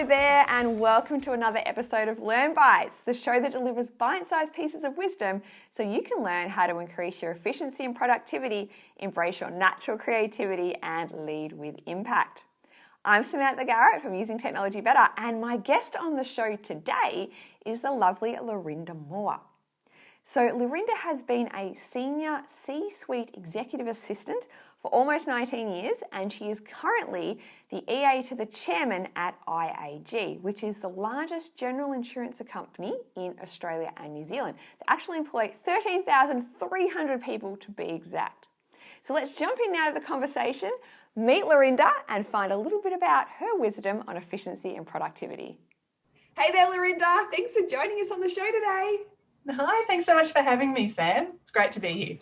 Hello there, and welcome to another episode of LearnBytes, the show that delivers bite-sized pieces of wisdom so you can learn how to increase your efficiency and productivity, embrace your natural creativity, and lead with impact. I'm Samantha Garrett from Using Technology Better, and my guest on the show today is the lovely Laurinda Moore. So Laurinda has been a senior C-suite executive assistant for almost 19 years, and she is currently the EA to the chairman at IAG, which is the largest general insurance company in Australia and New Zealand. They actually employ 13,300 people to be exact. So let's jump in now to the conversation, meet Laurinda, and find a little bit about her wisdom on efficiency and productivity. Hey there, Laurinda. Thanks for joining us on the show today. Hi, thanks so much for having me, Sam. It's great to be here.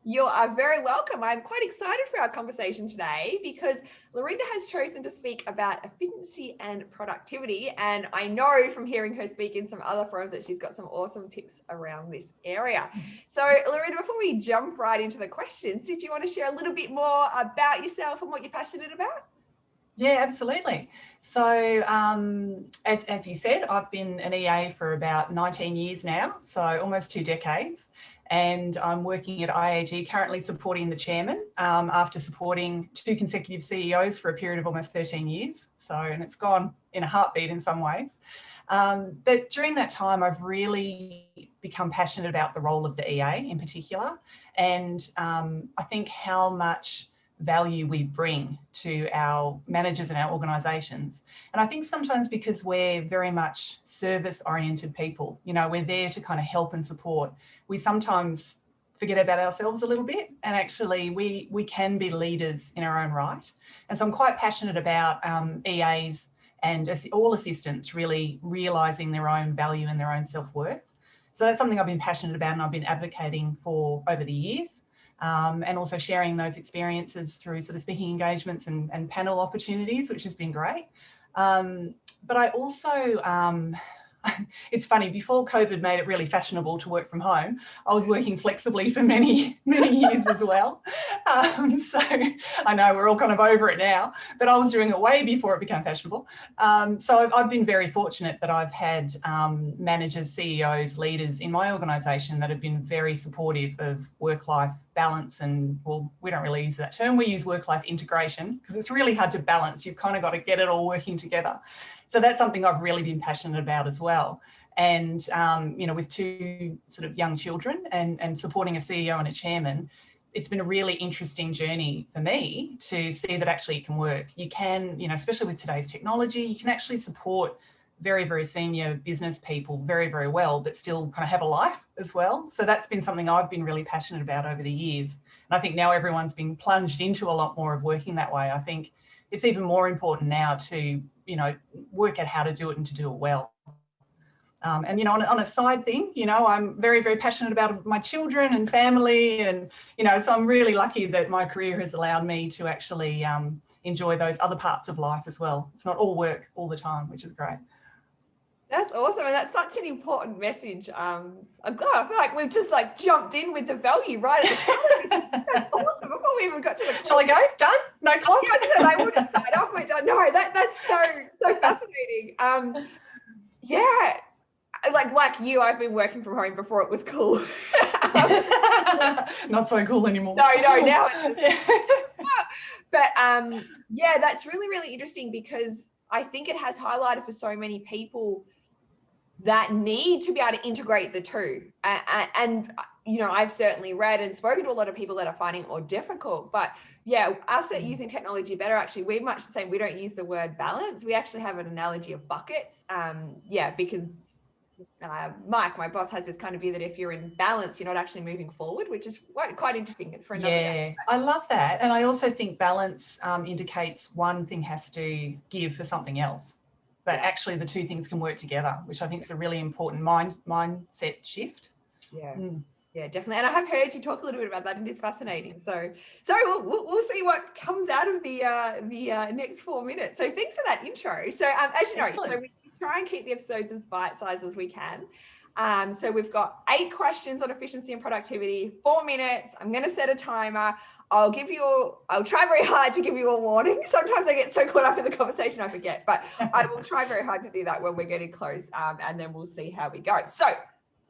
You are very welcome. I'm quite excited for our conversation today because Laurinda has chosen to speak about efficiency and productivity. And I know from hearing her speak in some other forums that she's got some awesome tips around this area. So Laurinda, before we jump right into the questions, did you want to share a little bit more about yourself and what you're passionate about? Yeah, absolutely. So as you said, I've been an EA for about 19 years now, so almost 2 decades. And I'm working at IAG, currently supporting the chairman after supporting 2 consecutive CEOs for a period of almost 13 years. And it's gone in a heartbeat in some ways. But during that time, I've really become passionate about the role of the EA in particular. And I think how much value we bring to our managers and our organisations. And I think sometimes because we're very much service-oriented people, you know, we're there to kind of help and support, we sometimes forget about ourselves a little bit, and actually we can be leaders in our own right. And so I'm quite passionate about EAs and all assistants really realising their own value and their own self-worth. So that's something I've been passionate about and I've been advocating for over the years. And also sharing those experiences through sort of speaking engagements and panel opportunities, which has been great. But I also, it's funny, before COVID made it really fashionable to work from home, I was working flexibly for many years as well. So I know we're all kind of over it now, but I was doing it way before it became fashionable. So I've been very fortunate that I've had managers, CEOs, leaders in my organisation that have been very supportive of work-life balance. And well, we don't really use that term, we use work-life integration because it's really hard to balance. You've kind of got to get it all working together. So that's something I've really been passionate about as well. And, you know, with 2 sort of young children and supporting a CEO and a chairman, it's been a really interesting journey for me to see that actually it can work. You can, you know, especially with today's technology, you can actually support very senior business people very well, but still kind of have a life as well. So that's been something I've been really passionate about over the years. And I think now everyone's been plunged into a lot more of working that way. I think it's even more important now to, you know, work out how to do it and to do it well. And, you know, on a side thing, you know, I'm very passionate about my children and family. And, you know, so I'm really lucky that my career has allowed me to actually enjoy those other parts of life as well. It's not all work all the time, which is great. That's awesome. And that's such an important message. I feel like we've just like jumped in with the value right at the start. That's awesome. Before we even got to the Shall I go? Done? No clock? Yeah, I would just sign off. We're done. No, that's so fascinating. Yeah. Like you, I've been working from home before it was cool. Not so cool anymore. No, now it's just But yeah, that's really interesting because I think it has highlighted for so many people that need to be able to integrate the two. And you know, I've certainly read and spoken to a lot of people that are finding it more difficult. But yeah, us at Using Technology Better, actually, we're much the same. We don't use the word balance. We actually have an analogy of buckets. Because Mike, my boss, has this kind of view that if you're in balance, you're not actually moving forward, which is quite interesting for another day. I love that. And I also think balance indicates one thing has to give for something else. But actually the 2 things can work together, which I think is a really important mindset shift. Yeah, definitely. And I have heard you talk a little bit about that, and it's fascinating. So we'll see what comes out of the next 4 minutes. So thanks for that intro. So as you know, so we try and keep the episodes as bite-sized as we can. So we've got 8 questions on efficiency and productivity, 4 minutes. I'm going to set a timer. I'll try very hard to give you a warning. Sometimes I get so caught up in the conversation I forget, but I will try very hard to do that when we're getting close, and then we'll see how we go. So,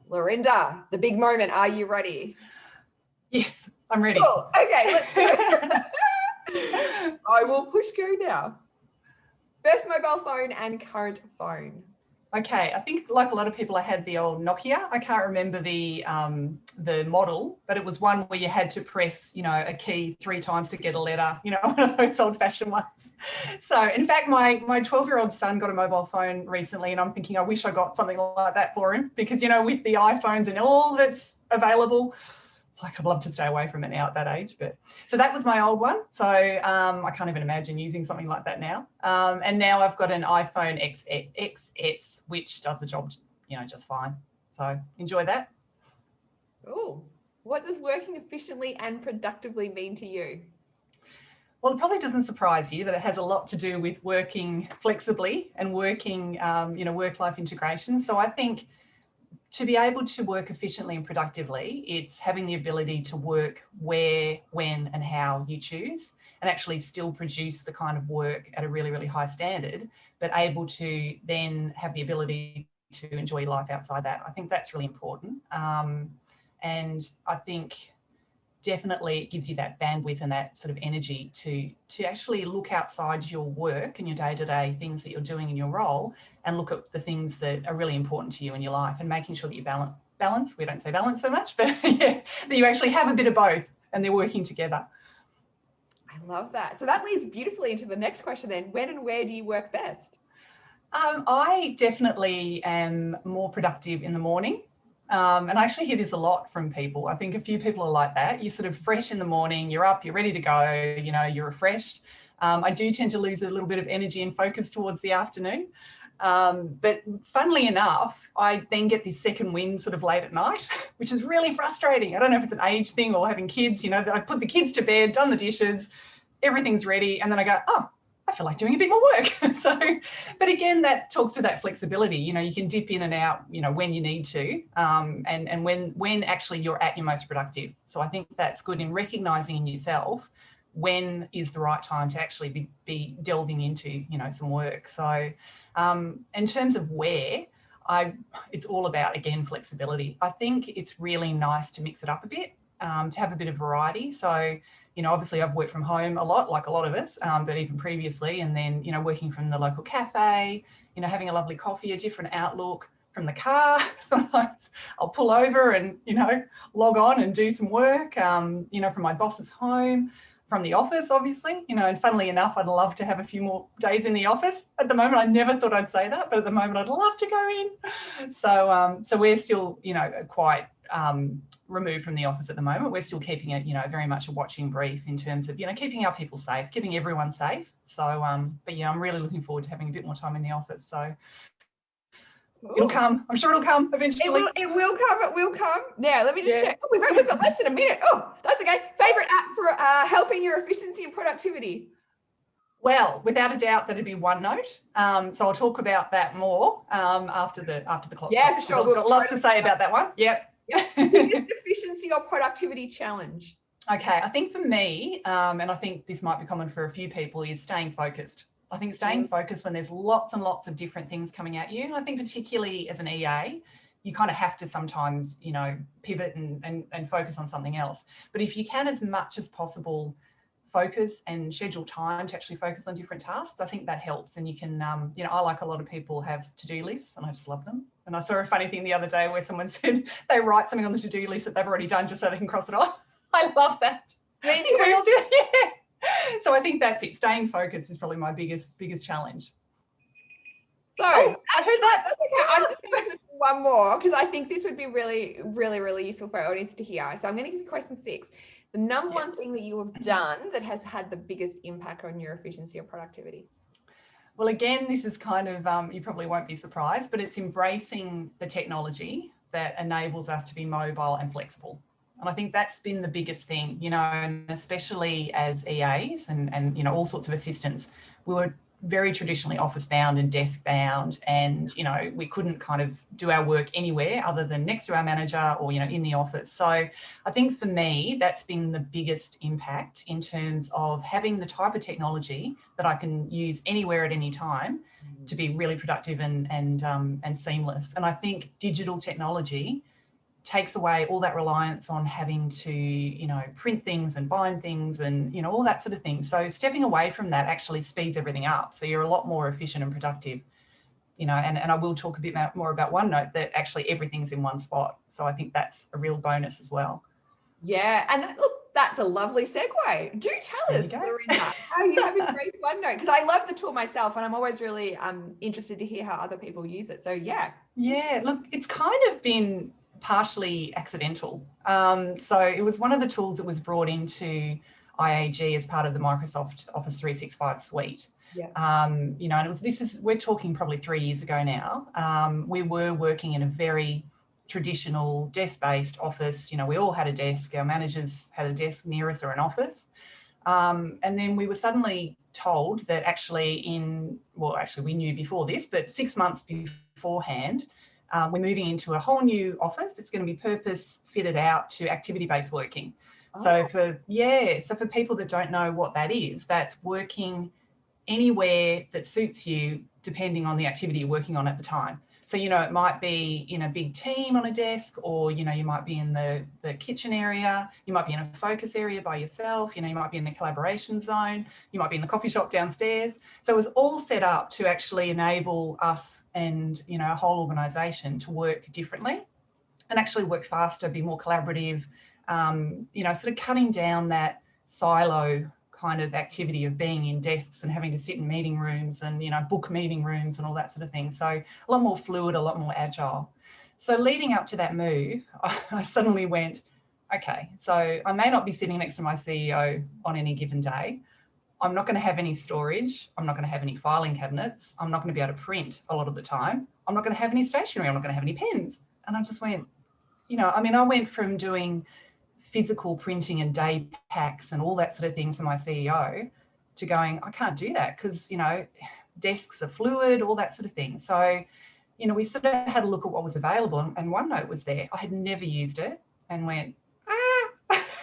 Laurinda, the big moment. Are you ready? Yes, I'm ready. Cool. Okay, let's do it. I will push go now. Best mobile phone and current phone. Okay, I think like a lot of people, I had the old Nokia. I can't remember the model, but it was one where you had to press, a key 3 times to get a letter, one of those old-fashioned ones. So in fact, my 12-year-old son got a mobile phone recently, and I'm thinking I wish I got something like that for him, because, with the iPhones and all that's available, it's like I'd love to stay away from it now at that age. But so that was my old one. So I can't even imagine using something like that now. And now I've got an iPhone XS, which does the job, just fine. So enjoy that. Oh, what does working efficiently and productively mean to you? Well, it probably doesn't surprise you that it has a lot to do with working flexibly and working, work-life integration. So I think to be able to work efficiently and productively, it's having the ability to work where, when, and how you choose, and actually still produce the kind of work at a really, really high standard, but able to then have the ability to enjoy life outside that. I think that's really important. And I think definitely it gives you that bandwidth and that sort of energy to actually look outside your work and your day-to-day things that you're doing in your role, and look at the things that are really important to you in your life, and making sure that you balance. We don't say balance so much, but yeah, that you actually have a bit of both and they're working together. I love that. So that leads beautifully into the next question then. When and where do you work best? I definitely am more productive in the morning. And I actually hear this a lot from people. I think a few people are like that. You're sort of fresh in the morning, you're up, you're ready to go, you're refreshed. I do tend to lose a little bit of energy and focus towards the afternoon. But funnily enough, I then get this second wind sort of late at night, which is really frustrating. I don't know if it's an age thing or having kids, I put the kids to bed, done the dishes, everything's ready. And then I go, oh, I feel like doing a bit more work. But again, that talks to that flexibility. You can dip in and out, when you need to, and when actually you're at your most productive. So I think that's good in recognizing in yourself when is the right time to actually be delving into, some work. So in terms of where, it's all about, again, flexibility. I think it's really nice to mix it up a bit, to have a bit of variety. So obviously I've worked from home a lot, like a lot of us, but even previously, and then, working from the local cafe, having a lovely coffee, a different outlook from the car. Sometimes I'll pull over and, log on and do some work, from my boss's home, from the office, obviously, and funnily enough, I'd love to have a few more days in the office. At the moment, I never thought I'd say that, but at the moment I'd love to go in. So we're still, quite, removed from the office at the moment. We're still keeping it, very much a watching brief in terms of, keeping our people safe, keeping everyone safe. So, but yeah, I'm really looking forward to having a bit more time in the office. So it'll come. I'm sure it'll come eventually. It will come. It will come. Now, let me just check. Oh, we've got less than a minute. Oh, that's okay. Favorite app for helping your efficiency and productivity? Well, without a doubt, that'd be OneNote. So I'll talk about that more after the clock. Yeah, for sure. We've got lots to say about that one. Yep. Biggest efficiency or productivity challenge? Okay, I think for me, and I think this might be common for a few people, is staying focused. I think staying focused when there's lots and lots of different things coming at you. And I think particularly as an EA, you kind of have to sometimes, pivot and focus on something else. But if you can, as much as possible, focus and schedule time to actually focus on different tasks, I think that helps. And you can, I, like a lot of people, have to-do lists, and I just love them. And I saw a funny thing the other day where someone said they write something on the to-do list that they've already done just so they can cross it off. I love that. Me too. We all do. Yeah. So I think that's it. Staying focused is probably my biggest challenge. So I heard that. That's okay. I'm just going to slip one more because I think this would be really, really, really useful for our audience to hear. So I'm going to give you question 6. The number one thing that you have done that has had the biggest impact on your efficiency or productivity? Well, again, this is kind of, you probably won't be surprised, but it's embracing the technology that enables us to be mobile and flexible. And I think that's been the biggest thing, and especially as EAs and all sorts of assistants, we were very traditionally office bound and desk bound, and we couldn't kind of do our work anywhere other than next to our manager or in the office. So I think for me that's been the biggest impact in terms of having the type of technology that I can use anywhere at any time to be really productive and seamless. And I think digital technology takes away all that reliance on having to, print things and bind things and, all that sort of thing. So stepping away from that actually speeds everything up. So you're a lot more efficient and productive, and I will talk a bit more about OneNote, that actually everything's in one spot. So I think that's a real bonus as well. Yeah, and look, that's a lovely segue. Do tell us, Laurinda, how you have embraced OneNote, because I love the tool myself and I'm always really interested to hear how other people use it. So yeah. Yeah, look, it's kind of been partially accidental. So it was one of the tools that was brought into IAG as part of the Microsoft Office 365 suite. Yeah. And we're talking probably 3 years ago now. We were working in a very traditional desk-based office. We all had a desk. Our managers had a desk near us or an office. And then we were suddenly told that actually we knew before this, but 6 months beforehand, we're moving into a whole new office. It's going to be purpose fitted out to activity-based working. Oh. So for people that don't know what that is, that's working anywhere that suits you depending on the activity you're working on at the time. So, it might be in a big team on a desk, or, you might be in the kitchen area, you might be in a focus area by yourself, you might be in the collaboration zone, you might be in the coffee shop downstairs. So it was all set up to actually enable us and, a whole organisation to work differently and actually work faster, be more collaborative, sort of cutting down that silo kind of activity of being in desks and having to sit in meeting rooms and, book meeting rooms and all that sort of thing. So a lot more fluid, a lot more agile. So leading up to that move, I suddenly went, okay, so I may not be sitting next to my CEO on any given day. I'm not going to have any storage. I'm not going to have any filing cabinets. I'm not going to be able to print a lot of the time. I'm not going to have any stationery. I'm not going to have any pens. And I just went, I went from doing physical printing and day packs and all that sort of thing for my CEO to going, I can't do that because, desks are fluid, all that sort of thing. So, we sort of had a look at what was available, and OneNote was there. I had never used it and went,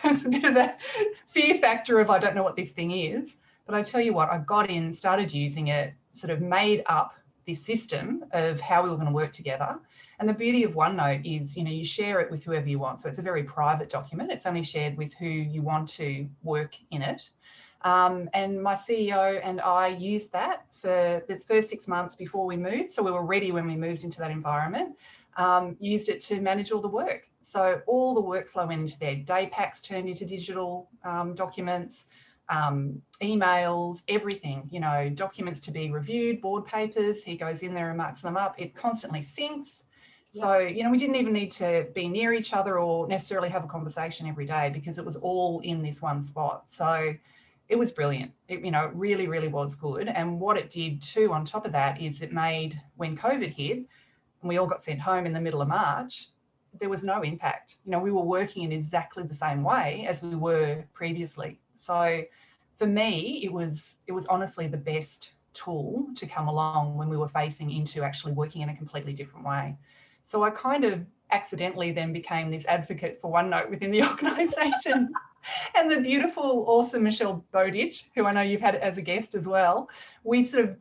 it's a bit of that fear factor of I don't know what this thing is. But I tell you what, I got in, started using it, sort of made up this system of how we were going to work together. And the beauty of OneNote is, you share it with whoever you want. So it's a very private document. It's only shared with who you want to work in it. And my CEO and I used that for the first 6 months before we moved. So we were ready when we moved into that environment, used it to manage all the work. So all the workflow went into there. Day packs turned into digital documents, emails, everything, documents to be reviewed, board papers. He goes in there and marks them up. It constantly syncs. So, we didn't even need to be near each other or necessarily have a conversation every day because it was all in this one spot. So it was brilliant. It really, really was good. And what it did too, on top of that, is it made, when COVID hit and we all got sent home in the middle of March, there was no impact. We were working in exactly the same way as we were previously. So for me, it was honestly the best tool to come along when we were facing into actually working in a completely different way. So I kind of accidentally then became this advocate for OneNote within the organisation. And the beautiful, awesome Michelle Bowditch, who I know you've had as a guest as well, we sort of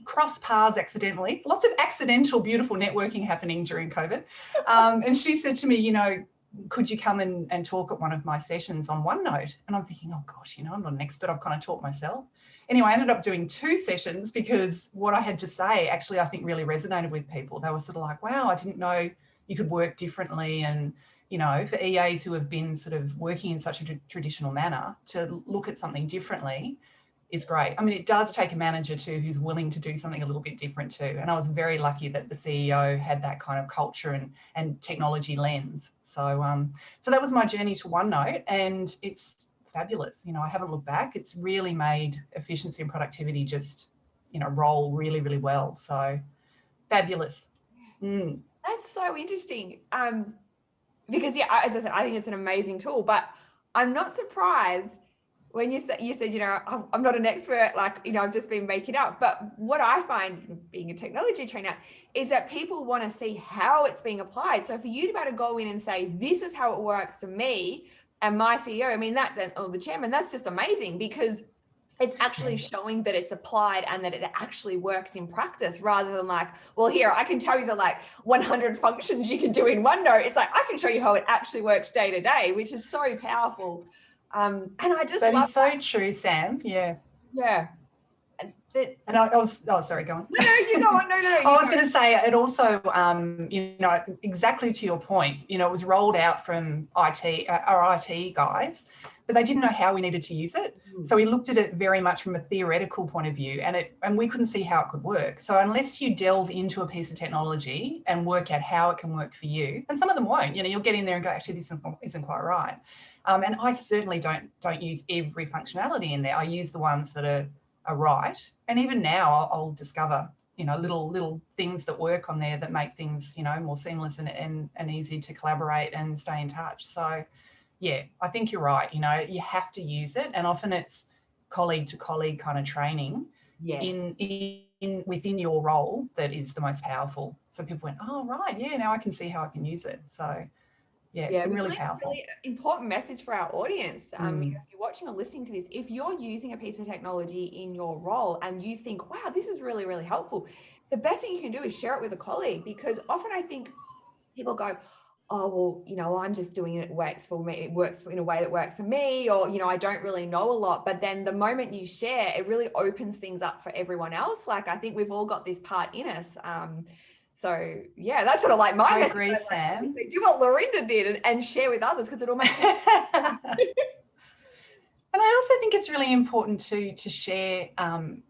crossed paths accidentally. Lots of accidental, beautiful networking happening during COVID. And she said to me, could you come and talk at one of my sessions on OneNote? And I'm thinking, oh gosh, I'm not an expert. I've kind of taught myself. Anyway, I ended up doing 2 sessions because what I had to say actually, I think, really resonated with people. They were sort of like, wow, I didn't know you could work differently. And, for EAs who have been sort of working in such a traditional manner, to look at something differently is great. I mean, it does take a manager too who's willing to do something a little bit different too. And I was very lucky that the CEO had that kind of culture and technology lens. So so that was my journey to OneNote, and it's fabulous. I haven't looked back. It's really made efficiency and productivity just, roll really, really well. So fabulous. That's so interesting. Because as I said, I think it's an amazing tool, but I'm not surprised when you said, I'm not an expert, like, I've just been making up. But what I find being a technology trainer is that people want to see how it's being applied. So for you to be able to go in and say, this is how it works for me and my CEO, I mean, or the chairman, that's just amazing, because it's actually showing that it's applied and that it actually works in practice, rather than like, well, here, I can tell you the like 100 functions you can do in OneNote. It's like, I can show you how it actually works day to day, which is so powerful. And I just that love is so true, Sam. Yeah. Yeah. And I was, sorry, go on. No, you go on. No, I was going to say it also, exactly to your point, it was rolled out from our IT guys, but they didn't know how we needed to use it. So we looked at it very much from a theoretical point of view, and we couldn't see how it could work. So unless you delve into a piece of technology and work out how it can work for you, and some of them won't, you'll get in there and go, actually, this isn't quite right. And I certainly don't use every functionality in there. I use the ones that are right. And even now I'll discover, little things that work on there that make things, more seamless and easy to collaborate and stay in touch. So yeah, I think you're right. You have to use it. And often it's colleague to colleague kind of training within your role that is the most powerful. So people went, oh, right. Yeah, now I can see how I can use it. So yeah, it's been really powerful. Really important message for our audience. If you're watching or listening to this, if you're using a piece of technology in your role and you think, wow, this is really, really helpful, the best thing you can do is share it with a colleague, because often I think people go, oh, well, I'm just doing it. It works for me. It works in a way that works for me, or, I don't really know a lot. But then the moment you share, it really opens things up for everyone else. Like, I think we've all got this part in us. So yeah, that's sort of like my message. Agree, Sam. Do what Laurinda did and share with others, because it all makes sense. And I also think it's really important to share, and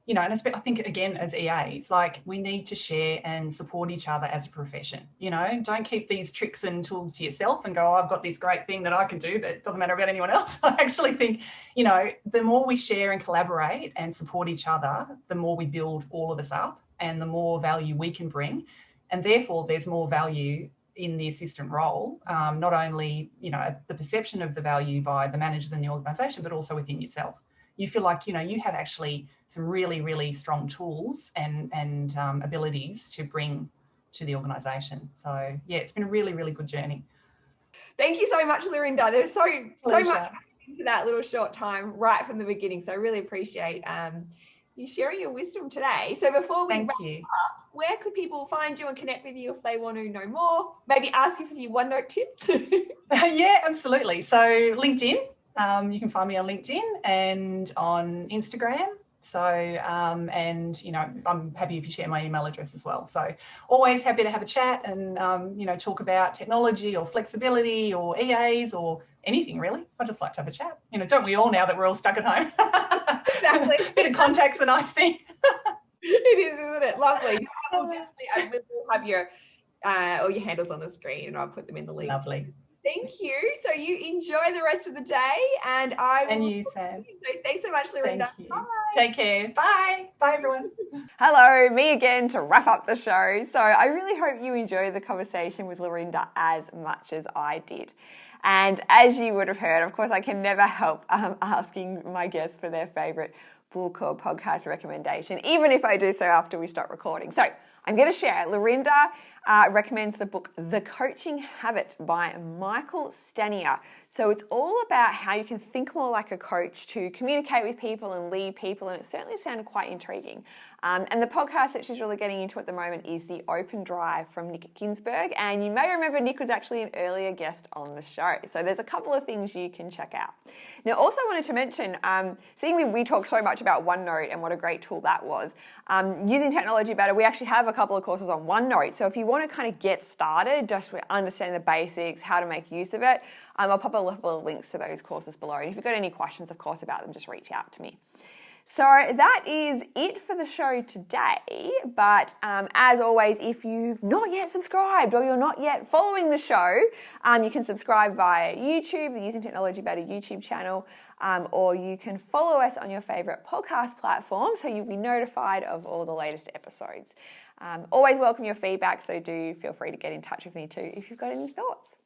I think, again, as EAs, like, we need to share and support each other as a profession. Don't keep these tricks and tools to yourself and go, oh, I've got this great thing that I can do, but it doesn't matter about anyone else. I actually think, the more we share and collaborate and support each other, the more we build all of us up and the more value we can bring. And therefore, there's more value in the assistant role, not only, the perception of the value by the managers in the organisation, but also within yourself. You feel like, you have actually some really, really strong tools and abilities to bring to the organisation. So yeah, it's been a really, really good journey. Thank you so much, Laurinda. There's so much into that little short time right from the beginning. So I really appreciate you sharing your wisdom today. So before we wrap up, where could people find you and connect with you if they want to know more? Maybe ask you for your OneNote tips. Yeah, absolutely. So LinkedIn, you can find me on LinkedIn and on Instagram. So, and, I'm happy if you share my email address as well. So always happy to have a chat and, talk about technology or flexibility or EAs or anything really. I just like to have a chat. Don't we all, now that we're all stuck at home? Exactly. A bit of contact's a nice thing. It is, isn't it? Lovely. I will have your all your handles on the screen, and I'll put them in the links. Lovely. Thank you. So you enjoy the rest of the day, and you, Sam. So thanks so much, Laurinda. Thank you. Bye. Take care. Bye. Bye, everyone. Hello, me again to wrap up the show. So I really hope you enjoyed the conversation with Laurinda as much as I did. And as you would have heard, of course, I can never help asking my guests for their favorite book or podcast recommendation, even if I do so after we stop recording. So I'm going to share. Laurinda recommends the book The Coaching Habit by Michael Stanier. So it's all about how you can think more like a coach to communicate with people and lead people, and it certainly sounded quite intriguing. And the podcast that she's really getting into at the moment is The Open Drive from Nick Ginsberg, and you may remember Nick was actually an earlier guest on the show. So there's a couple of things you can check out. Now, also wanted to mention, seeing we talked so much about OneNote and what a great tool that was, using technology better, we actually have a couple of courses on OneNote. So if you want to kind of get started, just with understanding the basics, how to make use of it, I'll pop a couple of links to those courses below. And if you've got any questions, of course, about them, just reach out to me. So that is it for the show today. But as always, if you've not yet subscribed or you're not yet following the show, you can subscribe via YouTube, the Using Technology Better YouTube channel, or you can follow us on your favourite podcast platform so you'll be notified of all the latest episodes. Always welcome your feedback, so do feel free to get in touch with me too if you've got any thoughts.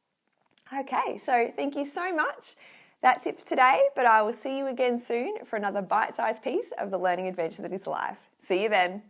Okay, so thank you so much. That's it for today, but I will see you again soon for another bite-sized piece of the learning adventure that is life. See you then.